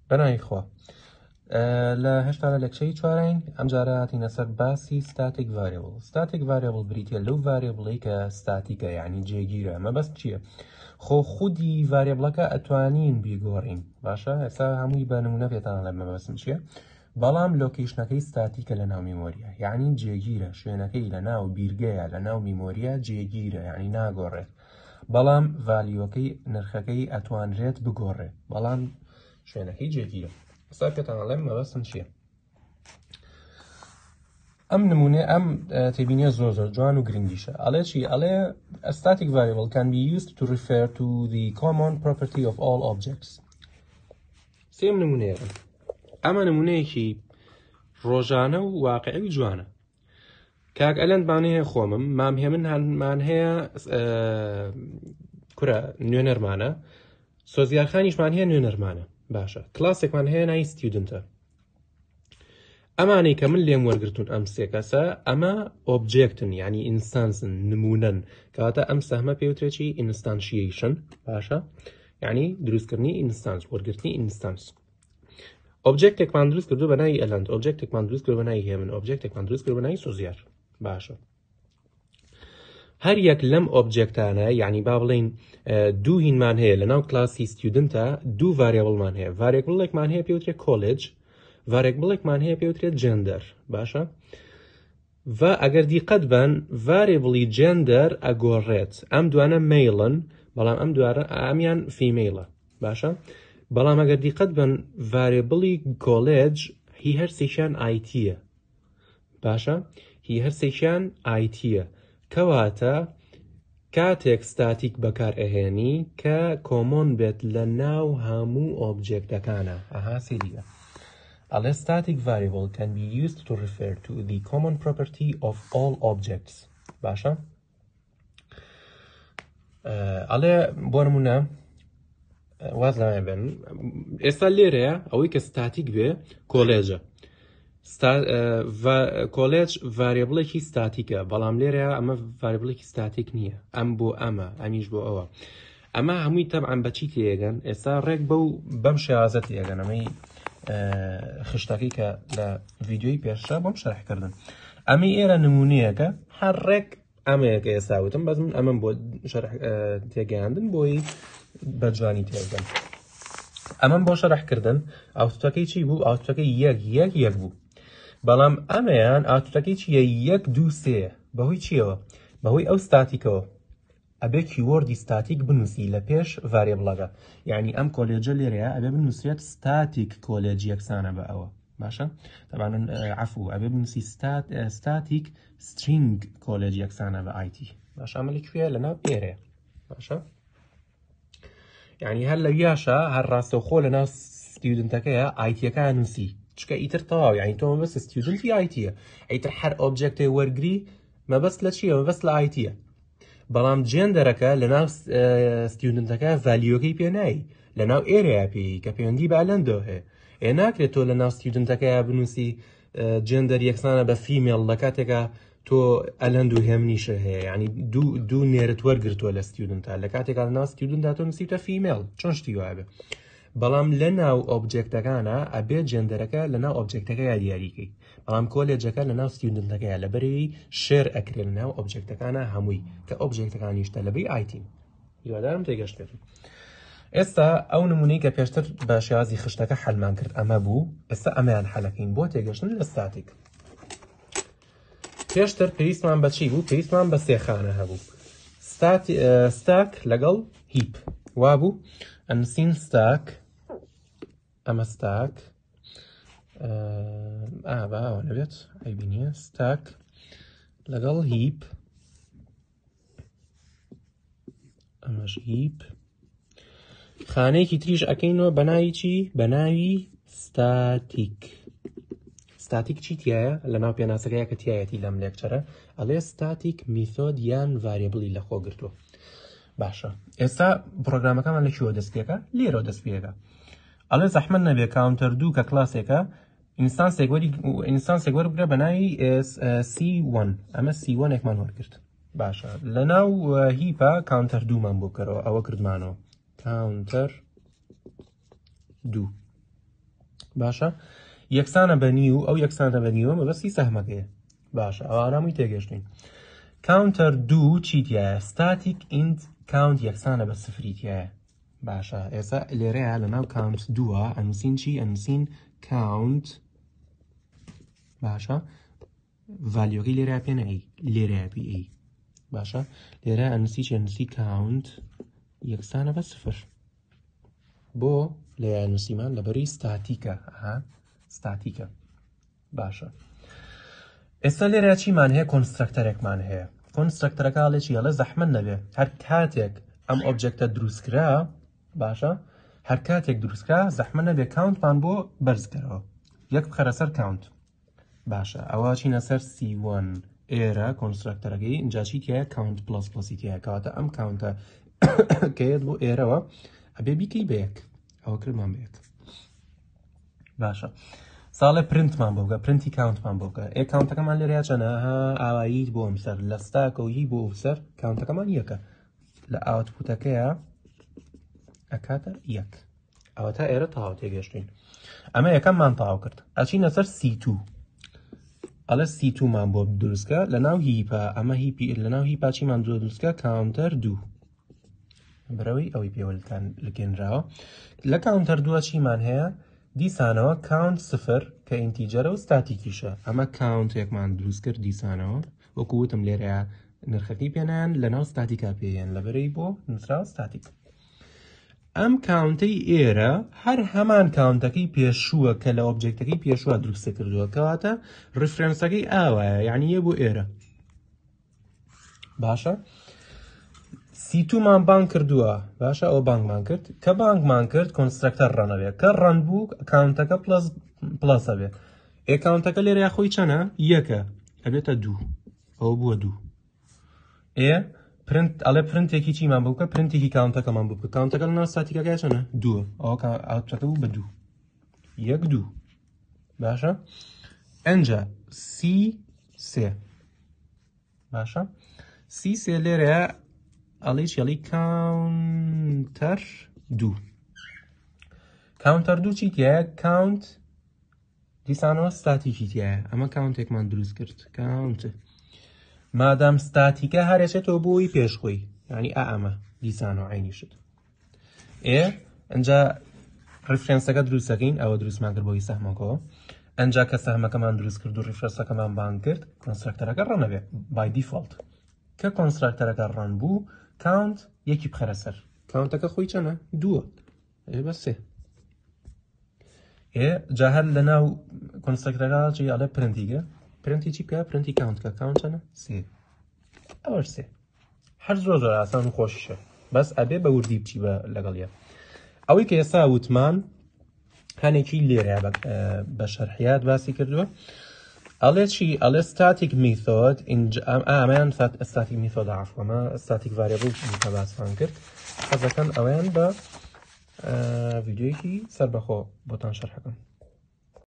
بەناوی خوا لە هێشتا لە لەکچەی چوارەین ئەم جارە هاتینە سەر باسی ستاتیک ڤاریبڵ. ستاتیک ڤاریبڵ بریتە لەو ڤاریبڵی کە ستاتیکە یعنی جێگیرە. مەبەست چییە؟ خۆ خودی ڤاریبڵەکە ئەتوانین بیگۆڕین. باشە ئێستا هەمووی بە نمونە پێتان لە مەبەستم چییە؟ بەڵام لۆکیشنەکەی ستاتیکە لە ناو میمۆریە یعنی جێگیرە، شوێنەکەی لە ناو بیرگەیە لە ناو میمۆریە جێگیرە یعنی ناگۆڕێت، بەڵام ڤالیۆکەی نرخەکەی ئەتوانرێت بگۆڕێت، بەڵام شوێنەکەی جێگیرە. ئێستا پێتان ئەڵێم مەبەستم چییە؟ ئەم نمونێ ئەم تێبینیە زۆر جوان و گرنگیشە. ئەڵێ چی؟ ئەڵێ a static variable can be used to refer to the common property of all objects. سێم نمونەیە. ئەمە نمونەیەکی ڕۆژانە و واقعی جوانە. کاک ئەلەندمان هەیە خۆمم، مامهێ منمان هەیە کورە نوێنەرمانە، سۆزیارخانیشمان هەیە نوێنەرمانە. باشە کلاسێکمان هەیە ناوی ستیودنتە. ئەمانەی کە من لێم وەرگرتون ئەم سێ کەسە ئەمە ئۆبجێکتن یعنی ئینستانسن، نمونەن، کەواتە ئەم سەهمە پێوترێکی ئینستانشیشن. باشە یعنی دروستکردنی ئینستانس، وەرگرتنی ئینستانس. ئۆبجێکتێکمان دروست کردو بە ناوی ئەلەند، ئۆبجێکتێکمان دروست کرد بە ناوی هێمن، ئۆبجێکتێکمان دروست کرد بە ناوی سۆزیار. باشە هەر یەک لەم ئۆبجێکتانە یعنی با بڵێن دوو هینمان هەیە لە ناو کلاسی ستیودنتە، دوو ڤاریبڵمان هەیە. ڤاریبڵێکمان هەیە پێوترێت کۆلێج، ڤاریبڵێکمان هەیە پێوترێت جێندەر. باشە و ئەگەر دیقەت بن ڤاریبڵی جێندەر ئەگۆڕێت. ئەم دوانە میلن بەڵام ئەم دوارە ئەمیان فیمیلە. باشە بەڵام ئەگەر دیقەت بن ڤاریبڵی کۆلێج هی هەرسێکیان ئایتیە. باشە هی هەرسێکیان ئایتیە، کەواتە کاتێک ستاتیک بەکار ئەهێنی کە کۆمۆن بێت لە ناو هەموو ئۆبجێکتەکانە. ئەها سێریە. A static variable can be used to refer to the common property of all objects. باشە ئەڵێ بۆ نمونە واز لەمە بێن ئێستا لێرەیە ئەوەی کە ستاتیک بێ کۆلێجە. کۆلێج ڤاریبڵێکی ستاتیکە، بەڵام لێرەیە ئەمە ڤاریبڵێکی ستاتیک نییە. ئەم بۆ ئەمە، ئەمیش بۆ ئەوە. ئەمە هەمووی تەبعاً بەچی تێگەن؟ ئێستا ڕێک بەم شێوازە تێگەن. ئەمەی خشتەکەی کە لە ڤیدیۆی پێشە بۆم شەرحکردن. ئەمەی ئێرە نمونەیەکە، هەر ڕێک ئەمەیەکە ئێستاوتم بەزم ئەمەم بۆ تێگەیاندن بۆی بەجوانی تێگەن. ئەمەم بۆ شەرحکردن ئاوتوتەکەی چی بوو؟ ئاوتوتەکەی یەک بوو، بەڵام ئەمەیان ئاوتوتەکەی چیە؟ 1 2 3. بەهۆی چیەوە؟ بەهۆی ئەو ستاتیکەوە ئەبێ کیوەردی ستاتیک بنووسی لە پێش ڤاریبڵەکە. یعنی ئەم کۆلێجە لێرەیە ئەبێ بنووسێت ستاتیک کۆلێج یەکسانە بە ئەوە. باشە طبعاً عفو ئەبێ بنووسی ستاتیک سترینگ کۆلێج یەکسانە بە ئایتی. باشە ئەمە لەکوێیە؟ لەناو پێرەیە. باشە یعنی هەر لە یاشە هەر ڕاستەوخۆ لە ناو ستیودنتەکەیە ئایتیەکە نووسی، چکە ئیتر تەواو یعنی تۆ مەبەست ستیودنتی ئایتیە، ئیتر هەر ئۆبجێکتێ وەرگری مەبەست لە چییە؟ مەبەست لە ئایتیە. بەڵام جێندەرەکە لە ناو ستیودنتەکە ڤالیۆکەی پێنایی، لە ناو ئێرەیە پێی کە پەیوەندی بە ئەلەندەوە هەیە. ناکرێت تۆ لە ناو ستیودنتەکەیە بنووسی جێندەر یەکسانە بە فیمێڵ لە کاتێکە تۆ ئەلەند و هێمنیشە هەیە، یعنی دوو نێرت وەرگرتووە لە ستیودنتە، لە کاتێکا لە ناو ستیودنتا تۆ نووسیتە فیمێڵ، چۆن شتی وایە بێ. بەڵام لە ناو ئۆبجێکتەکانە ئەبێت جێندەرەکە لە ناو ئۆبجێکتەکەیە دیاریکەی، بەڵام کۆلێجەکە لە ناو ستیودنتەکەیە لەبەرەوەی شێر ئەکرێت لە ناو ئۆبجێکتەکانە هەمووی کە ئۆبجێکتەکانیشتە لەبەی ئایتین. هیوادارم تێگەشتێتن. ئێستا ئەو نمونەی کە پێشتر بە شێوازی خشتەکە حەلمان کرد ئەمە بوو، ئێستا ئەمەیان حەلەکەین بۆ تێگەشتن لە ستاتیک. پێشتر پێویستمان بە چی بوو؟ پێویستمان بە سێخانە هەبوو. ستاک لەگەڵ هیپ وابوو. ئەنووسین ستاک، ئەمە ستاک باوە نەبێت ئەیبی نییە، ستاک لەگەڵ هیپ، ئەمەش هیپ. خانەیەکی تریش ئەکەینەوە بە ناوی چی؟ بە ناوی ستاتیک. ستاتیک چی تایە؟ لە ناو پێناسەکەیە کە تایەتی لەم لێکچەرە ئەڵێ ستاتیک میثۆد یان ڤاریبڵی لە خۆ گرتووە. باشە ئێستا پرۆگرامەکەمان لەکوێوە دەست پێکە؟ لێرەوە دەست پێکە. ئەڵێ زەحمەت نەبێ کاونتەر 2 کە کلاسێکە ئینستانسێک وەربگرە بە ناوی C1. ئەمە C1 ێکمان وەرگرت. باشە لە ناو هیپە کاونتەر 2مان بۆ کەرەوە، ئەوە کردمانەوە کاونتەر 2. باشە یەکسانە بە نیو ئەو یەکسانە بە نیوە مەبەستی سەهمەکەیە باشە ئەو ئارامی تێگەشتین کاونتەر دوو چیتیایە ستاتیک ئینت کاونت یەکسانە بە سفری تایە باشە ئێستا لێرەیە لەناو کاونت دووە ئەنووسین چی ئەنووسین کاونت باشە ڤالیۆکەی لێرە پێ نەئی لێرە پی ئەی باشە لێرە ئەنووسی چی ئەنووسی کاونت یەکسانە بە سفر بۆ لێ ئەنووسیمان لەبەری ستاتیکە ستاتیکە باشە ئێستا لێرە چیمان هەیە کۆنسترەکتەرێکمان هەیە کۆنسترەکتەرەکە هەڵێکی هەڵە زەحمەت نەبێ هەر کاتێک ئەم ئۆبجێکتە دروستکرا باشە هەر کاتێک دروستکرا زەحمەت نەبێ کاونتمان بۆ بەرزکەرەوە یەک بخەرە سەر کاونت باشە ئەوە چینە سەر C1 ئێرە کۆنسترەکتەرەکەی اینجا چی تایە کاونت پلس پلسی تایە کەواتە ئەم کاونتە کەیت بۆ ئێرەوە ئەبێ بیکەی بە یەک ئەوە کردمان بە یەک باشە ساڵێ پرنتمان بۆ بکە پرنتی کاونتمان بۆ بکە کاونتەکەمان لێرە چەنە ئاوایی بۆ ئەم سەر لە ستاکەوهی بۆ سەر کاونتەکەمان یەکە لە ئاوتپوتەکەیە ئەکاتە یەک ئەوە تا ئێرە تەواو تێگەشتین ئەمە یەکەممان تەواو کرد ئەچینە سەر C2 ئەڵە C2 مان بۆ دروستکە لەناو هیپە ئەمە هیپی لەناو هیپا چیمان دروستکە کاونتەر دوو بەرەوەی ئەوەی پێوەلتان لەگەنراوە لە کاونتەر دووە چیمان هەیە دیسانەوە کاونت سفر کە ئینتیجەرە و ستاتیکیشە ئەمە کاونتێکمان دروست کرد دیسانەوە وەکو وتم لێرەیە نرخەکەی پێنیان لەناو ستاتیکا پێیان لەبەرەی بۆ نووسراوە ستاتیک ئەم کاونتەی ئێرە هەر هەمان کاونتەکەی پێشووە کە لە ئۆبجێکتەکەی پێشووە دروستە کردووە کەواتە ڕفرەنسەکەی ئاوایە یعنی یە بۆ ئێرە باشە C2 مان بانگ کردووە باشە ئەو بانگمان کرد کە بانگمان کرد کۆنسترەکتەر ڕەنەبێت کە ڕەن بوو کاونتەکە پلەسە بێت کاونتەکە لێرە خۆی چەنە یەکە ئەبێتە دوو ئەوە بووە دوو پرنت ئەڵێ پرنتێکی چیمان بووکە پرنتێکی کاونتەکەمان بوو کاونتەکە لەناو ستاتیکەکە چەنە دووە ئەوە ئاوتەکە بوو بە دوو یەک دوو باشە ئەنجا C3 باشە C3 لێرەیە ئەڵێ کاونتەر دوو کاونتەر دوو چی تایە کاونت دیسانەوە ستاتیکی تایە ئەمە کاونتێکمان دروست کرد کاونتە مادام ستاتیکە هەرێچێتەوە بۆی پێشخۆی یعنی ئەمە دیسانەوە عینیشت ئەنجا ڕفرەنسەکە دروستەکەین ئەوە دروستمان کرد بۆی سەهمەکەوە ئەنجا کە سەهمەکەمان دروست کرد و ڕفرەنسەکەمان بانگ کرد کۆنسترەکتەرەکە ڕەنەبێت بای دیفۆڵت کە کۆنسترەکتەرەکە ڕەن بوو کاونت یەکی بخەرە سەر کاونتەکە خۆی چەنە دووە بە سێ جا هەر لەناو کۆنسترەکتەرەکە چی ئەڵێ پرنتیگە پرنتی چی بکە پرنتی کاونتکە کاونت چەنە سێ ئەوە سێ هەر زۆر زۆر ئاسان و خۆشیشە بەس ئەبێ بە وردی بچی بە لەگەڵیە ئەوەی کە ئێستا وتمان هەنێکی لێرە بە شەرحیات باسی کردووە ئەڵێ چی ئەڵێ ستاتیک میثۆد ئەمەیان ستاتیک میثۆد عەفوەمە ستاتیک ڤاریێبڵ کە باسمان کرد حەزەکەم ئەویان بە ڤیدیۆیەکی سەربەخۆ بۆتان شەرحەکەم